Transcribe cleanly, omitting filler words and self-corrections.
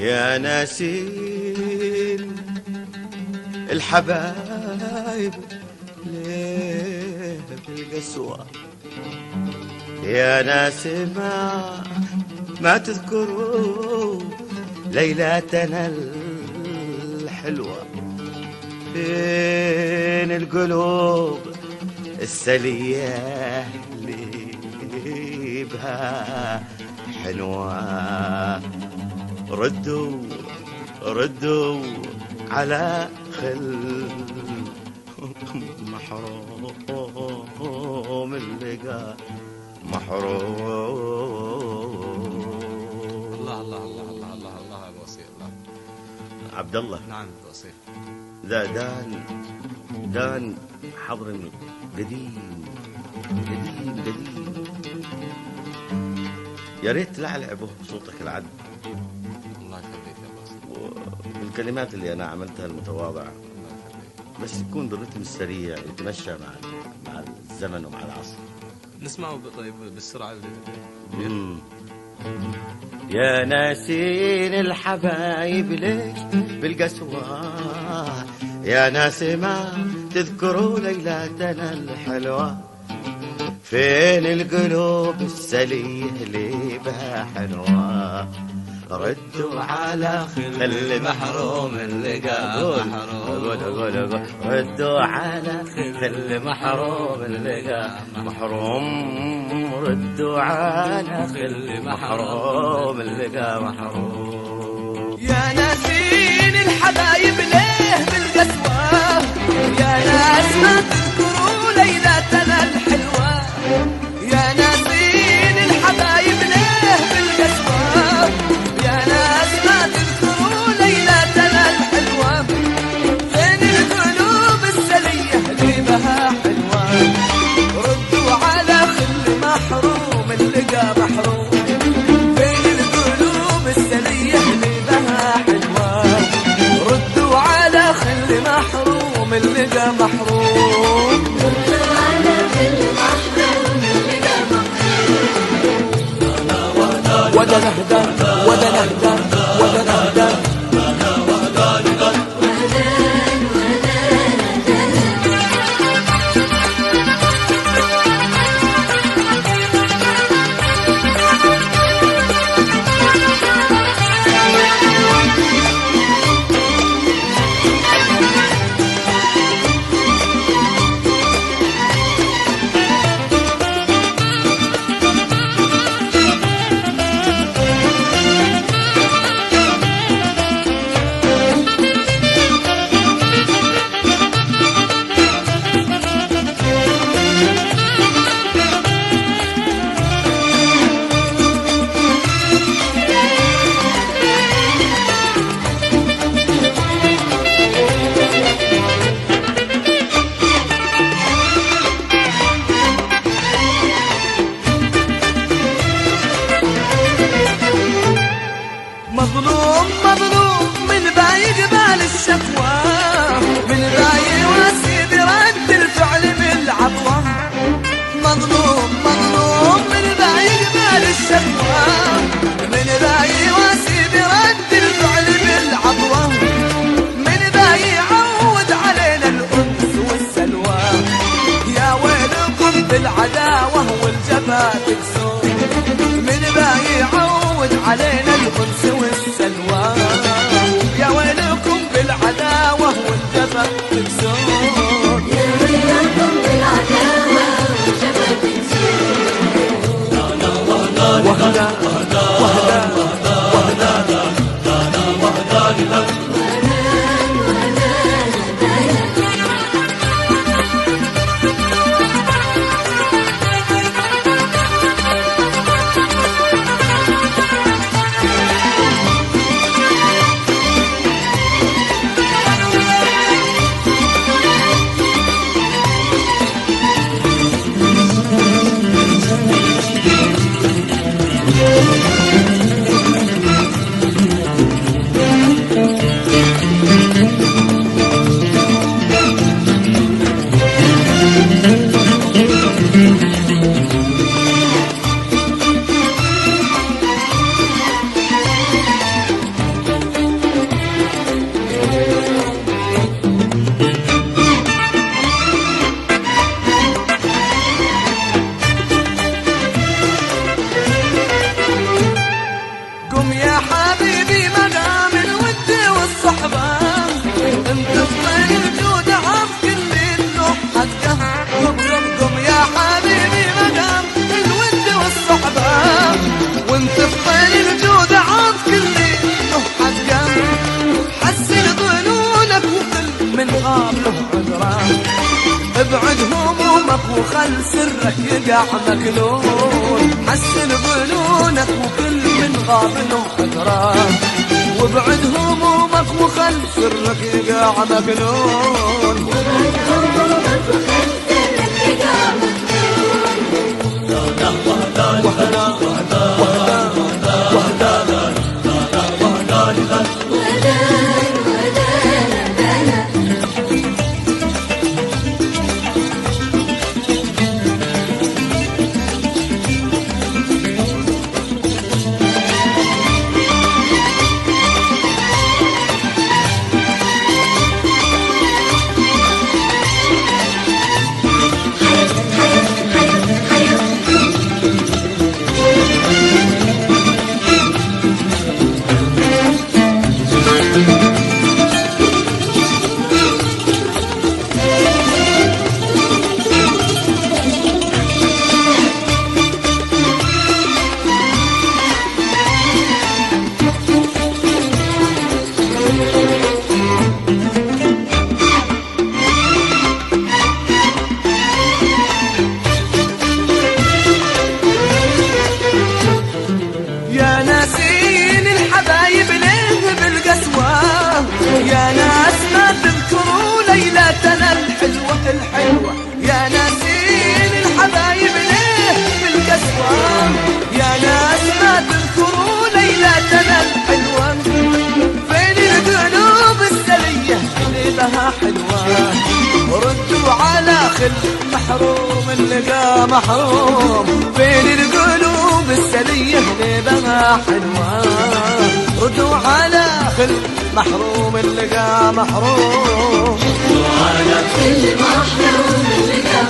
يا ناسين الحبايب ليه بالقسوة، يا ناس ما تذكروا ليلاتنا الحلوة، فين القلوب السلية اللي بها حنوة، ردوا على خل محروم اللقاء محروم. الله الله الله الله الله الله ابو وصير. الله عبد الله. نعم ابو وصير. ذا دان حضرمي قديم قديم قديم، يا ريت تلعلع بصوتك العذب. الله يخليك يا ابو وصير. والكلمات اللي انا عملتها المتواضعه بس يكون بالرتم السريع يتمشى مع الزمن ومع العصر. نسمعه طيب بالسرعه يا ناسين الحبايب ليش بالقسوة، يا ناس ما تذكروا ليلاتنا الحلوة، فين القلوب السليه اللي بها حلوة، ردوا على خل محروم اللقاء محروم. ردوا على خل محروم اللقاء محروم، ردوا على خل محروم اللقاء محروم. يا ناسين الحبايب ليه بالقسوة، يا ناس ما تذكروا ليلاتنا الحلوة، يا ناسين الحبايب ليه بالقسوة، يا ناس ما تذكروا ليلاتنا الحلوة، فين القلوب السلية اللي بها حلوة، ردوا على خل محروم اللقا محروم، فين القلوب السلية اللي بها حلوة، ردوا على خل محروم اللقا محروم، ردوا على خل محروم اللقا محروم. ودا نهدى ودا نهدى ودا نهدى مظلوم مظلوم من باي جبال الشكوى، من باي واسي برد الفعل بالعطوة، مظلوم مظلوم من باي جبال الشكوى، من باي واسي برد الفعل بالعطوة، من باي يعود علينا الأنس والسلوى، يا ويلكم بالعداوة والجفا تكسون، من باي يعود علينا الأنس والسلوى، يا ويلكم بالعداوة والجفا تكسون، يا ويلكم بالعداوة والجفا تكسون. وهدا وهدا وهدا همومك وخل سرك يقع مكنون، حسن ظنونك وكل من غاب له حذران، وابعد همومك وخل سرك يقع مكنون. يا ناس ما تذكروا ليلتنا الحلوة الحلوة، يا ناسين الحبايب ليه بالقسوة، يا ناس ما تذكروا ليلتنا الحلوة، فين القلوب السلية اللي لها حلوة، ردوا على خل محروم اللقى محروم، فين القلوب السلية اللي لها حلوة، ردوا على خل محروم اللقى محروم، على كل محروم اللقى